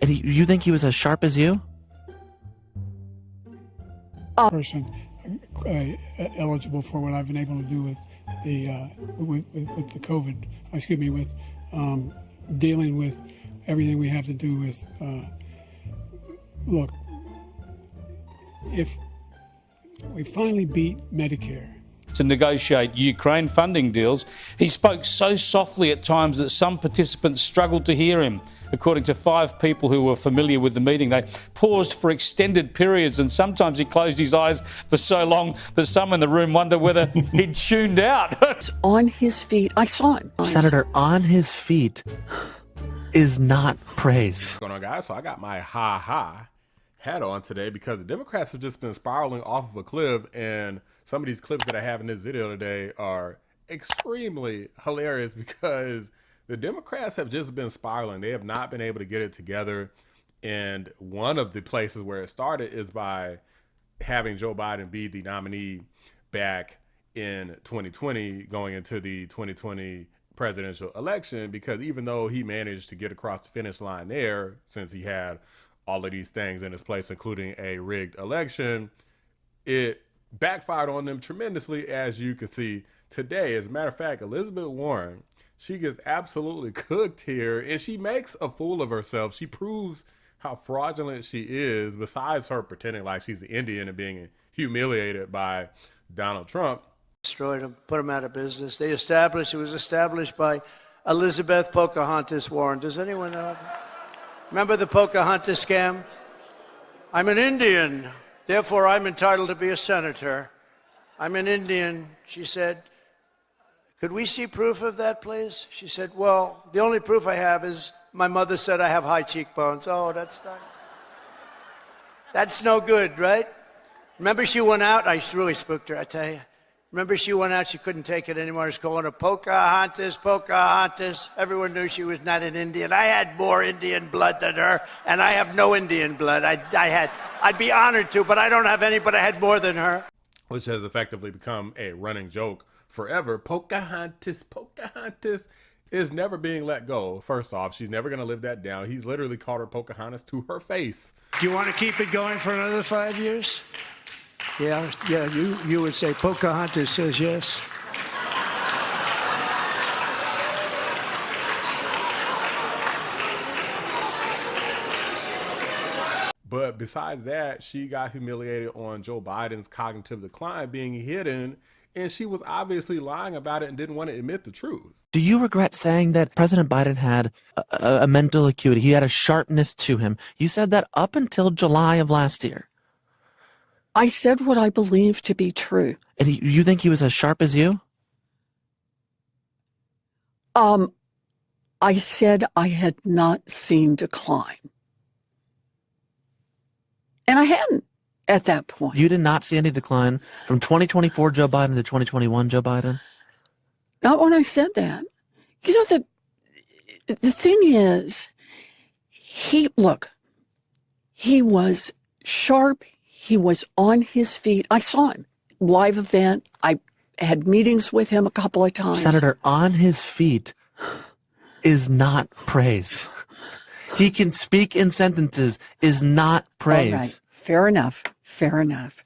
And you think he was as sharp as you? Person eligible for what I've been able to do with the with the COVID. Excuse me, with dealing with everything we have to do with. Look, if we finally beat Medicare. To negotiate Ukraine funding deals, he spoke so softly at times that some participants struggled to hear him. According to 5 people who were familiar with the meeting, they paused for extended periods, and sometimes he closed his eyes for so long that some in the room wonder whether he'd tuned out. On his feet, I saw him. Senator, on his feet is not praise. What's going on, guys? So I got my ha hat on today because the Democrats have just been spiraling off of a cliff, and some of these clips that I have in this video today are extremely hilarious because the Democrats have just been spiraling. They have not been able to get it together. And one of the places where it started is by having Joe Biden be the nominee back in 2020, going into the 2020 presidential election, because even though he managed to get across the finish line there, since he had all of these things in his place, including a rigged election, it backfired on them tremendously, as you can see today. As a matter of fact, Elizabeth Warren, she gets absolutely cooked here, and she makes a fool of herself. She proves how fraudulent she is, besides her pretending like she's an Indian and being humiliated by Donald Trump. Destroyed them, put them out of business. It was established by Elizabeth Pocahontas Warren. Does anyone know? Remember the Pocahontas scam? I'm an Indian. Therefore, I'm entitled to be a senator. I'm an Indian. She said, could we see proof of that, please? She said, well, the only proof I have is my mother said I have high cheekbones. Oh, that's no good, right? Remember she went out? I really spooked her, I tell you. Remember she went out, she couldn't take it anymore. I was calling her Pocahontas, Pocahontas. Everyone knew she was not an Indian. I had more Indian blood than her, and I have no Indian blood. I'd be honored to, but I don't have any, but I had more than her. Which has effectively become a running joke forever. Pocahontas is never being let go. First off, she's never going to live that down. He's literally called her Pocahontas to her face. Do you want to keep it going for another 5 years? Yeah, you would say Pocahontas says yes. But besides that, she got humiliated on Joe Biden's cognitive decline being hidden, and she was obviously lying about it and didn't want to admit the truth. Do you regret saying that President Biden had a mental acuity? He had a sharpness to him. You said that up until July of last year. I said what I believe to be true. And you think he was as sharp as you? I said I had not seen decline. And I hadn't at that point. You did not see any decline from 2024 Joe Biden to 2021 Joe Biden? Not when I said that. You know, the thing is, he was sharp. He was on his feet. I saw him. Live event. I had meetings with him a couple of times. Senator, on his feet is not praise. He can speak in sentences is not praise. All right. Fair enough. Fair enough.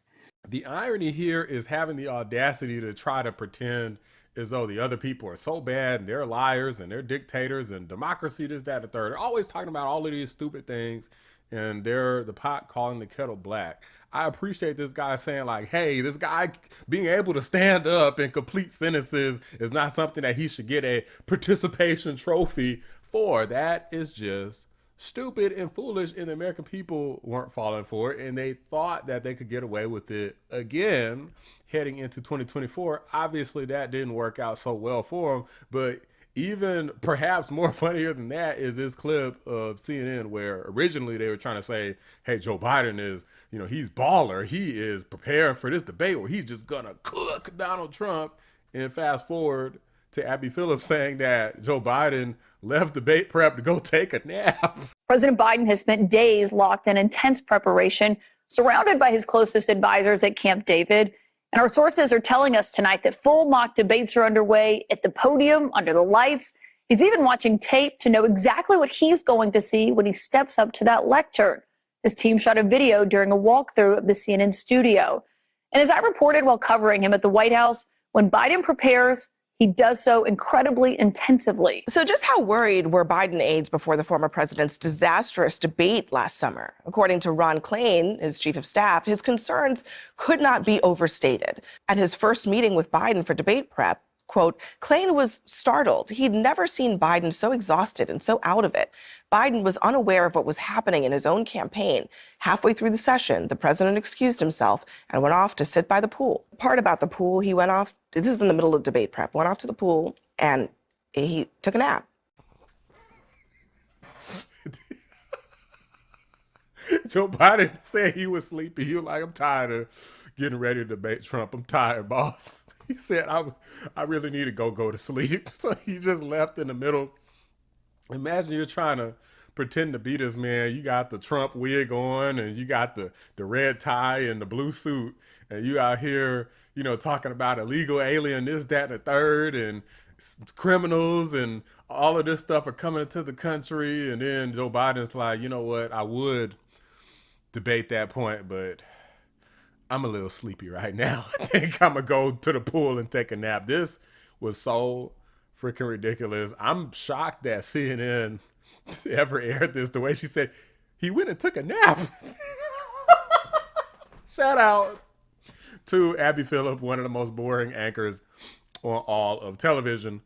The irony here is having the audacity to try to pretend as though the other people are so bad and they're liars and they're dictators and democracy, this, that, and the third. They're always talking about all of these stupid things, and they're the pot calling the kettle black. I appreciate this guy saying like, hey, this guy being able to stand up and complete sentences is not something that he should get a participation trophy for. That is just stupid and foolish, and the American people weren't falling for it, and they thought that they could get away with it again heading into 2024. Obviously, that didn't work out so well for them, but even perhaps more funnier than that is this clip of CNN where originally they were trying to say, hey, Joe Biden is, he's baller. He is preparing for this debate where he's just going to cook Donald Trump. And fast forward to Abby Phillips saying that Joe Biden left debate prep to go take a nap. President Biden has spent days locked in intense preparation, surrounded by his closest advisors at Camp David. And our sources are telling us tonight that full mock debates are underway at the podium, under the lights. He's even watching tape to know exactly what he's going to see when he steps up to that lectern. His team shot a video during a walkthrough of the CNN studio. And as I reported while covering him at the White House, when Biden prepares, he does so incredibly intensively. So just how worried were Biden aides before the former president's disastrous debate last summer? According to Ron Klain, his chief of staff, his concerns could not be overstated. At his first meeting with Biden for debate prep, quote, Klain was startled. He'd never seen Biden so exhausted and so out of it. Biden was unaware of what was happening in his own campaign. Halfway through the session, the president excused himself and went off to sit by the pool. The part about the pool, he went off, this is in the middle of debate prep, went off to the pool and he took a nap. Joe Biden said he was sleepy. He was like, I'm tired of getting ready to debate Trump. I'm tired, boss. He said, I really need to go to sleep. So he just left in the middle. Imagine you're trying to pretend to be this man. You got the Trump wig on and you got the red tie and the blue suit. And you out here, you know, talking about illegal alien, this, that, and the third, and criminals and all of this stuff are coming into the country. And then Joe Biden's like, you know what, I would debate that point, but I'm a little sleepy right now. I think I'm going to go to the pool and take a nap. This was so freaking ridiculous. I'm shocked that CNN ever aired this. The way she said, he went and took a nap. Shout out to Abby Phillip, one of the most boring anchors on all of television.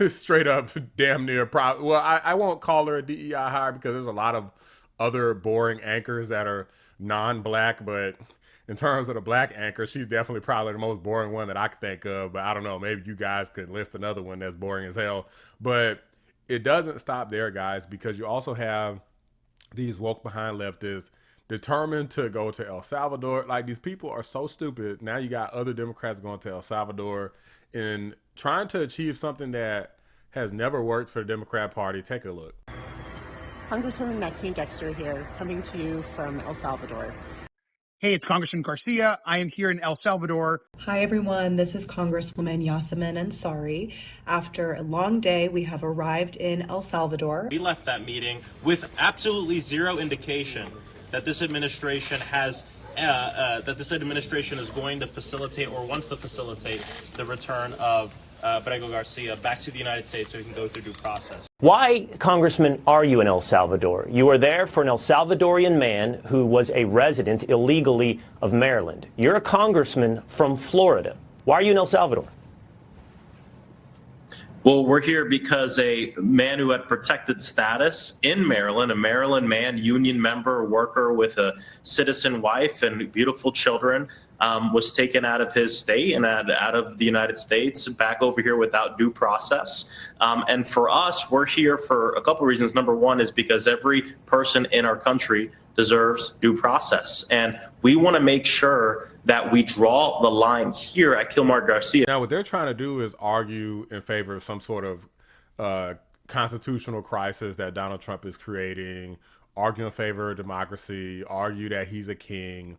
Straight up damn near well, I won't call her a DEI hire because there's a lot of other boring anchors that are non-black, but in terms of the black anchor, she's definitely probably the most boring one that I could think of. But I don't know, maybe you guys could list another one that's boring as hell. But it doesn't stop there, guys, because you also have these woke behind leftists determined to go to El Salvador. Like, these people are so stupid. Now you got other Democrats going to El Salvador and trying to achieve something that has never worked for the Democrat Party. Take a look. Congresswoman Maxine Dexter here, coming to you from El Salvador. Hey, it's Congressman Garcia. I am here in El Salvador. Hi, everyone. This is Congresswoman Yasamin Ansari. After a long day, we have arrived in El Salvador. We left that meeting with absolutely zero indication that this administration has is going to facilitate or wants to facilitate the return of Brego Garcia back to the United States so he can go through due process. Why, Congressman, are you in El Salvador? You are there for an El Salvadorian man who was a resident illegally of Maryland. You're a congressman from Florida. Why are you in El Salvador? Well, we're here because a man who had protected status in Maryland, a Maryland man, union member, worker with a citizen wife and beautiful children, was taken out of his state and out of the United States back over here without due process. And for us, we're here for a couple of reasons. Number one is because every person in our country deserves due process. And we want to make sure that we draw the line here at Kilmar Garcia. Now, what they're trying to do is argue in favor of some sort of constitutional crisis that Donald Trump is creating, argue in favor of democracy, argue that he's a king,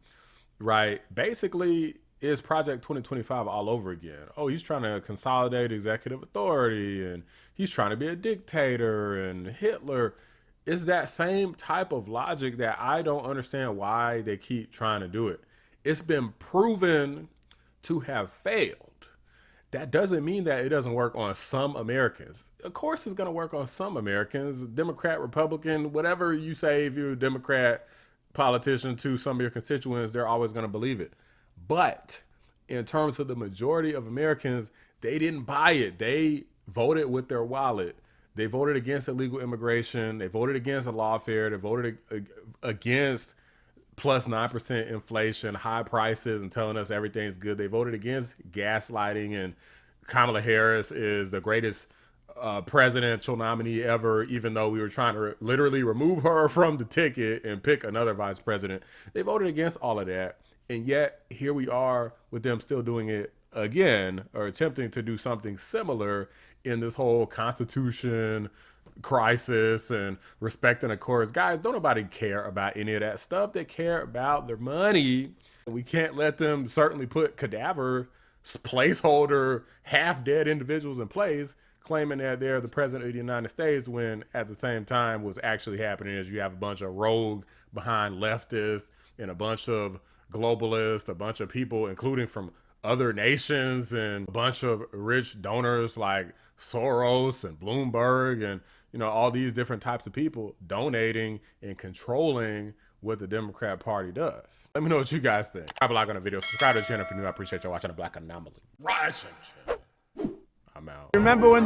right? Basically, it's Project 2025 all over again. Oh, he's trying to consolidate executive authority, and he's trying to be a dictator, and Hitler. It's that same type of logic that I don't understand why they keep trying to do it. It's been proven to have failed. That doesn't mean that it doesn't work on some Americans. Of course it's going to work on some Americans, Democrat, Republican, whatever you say. If you're a Democrat politician to some of your constituents, they're always going to believe it. But in terms of the majority of Americans, they didn't buy it. They voted with their wallet. They voted against illegal immigration. They voted against a lawfare. They voted against plus 9% inflation, high prices, and telling us everything's good. They voted against gaslighting, and Kamala Harris is the greatest presidential nominee ever, even though we were trying to literally remove her from the ticket and pick another vice president. They voted against all of that, and yet here we are with them still doing it again, or attempting to do something similar in this whole constitution crisis and respecting the courts. Guys, don't nobody care about any of that stuff. They care about their money. We can't let them certainly put cadaver, placeholder, half-dead individuals in place, claiming that they're the president of the United States when at the same time what's actually happening is you have a bunch of rogue behind leftists and a bunch of globalists, a bunch of people, including from other nations, and a bunch of rich donors like Soros and Bloomberg and, you know, all these different types of people donating and controlling what the Democrat Party does. Let me know what you guys think. Drop a like on the video. Subscribe to the channel if you're new. I appreciate y'all watching The Black Anomaly. Rising. I'm out. Remember when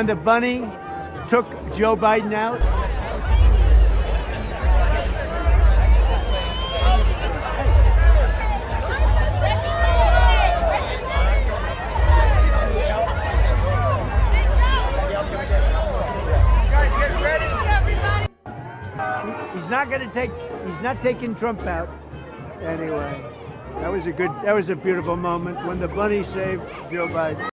the bunny took Joe Biden out? He's not taking Trump out. Anyway, that was a beautiful moment when the bunny saved Joe Biden.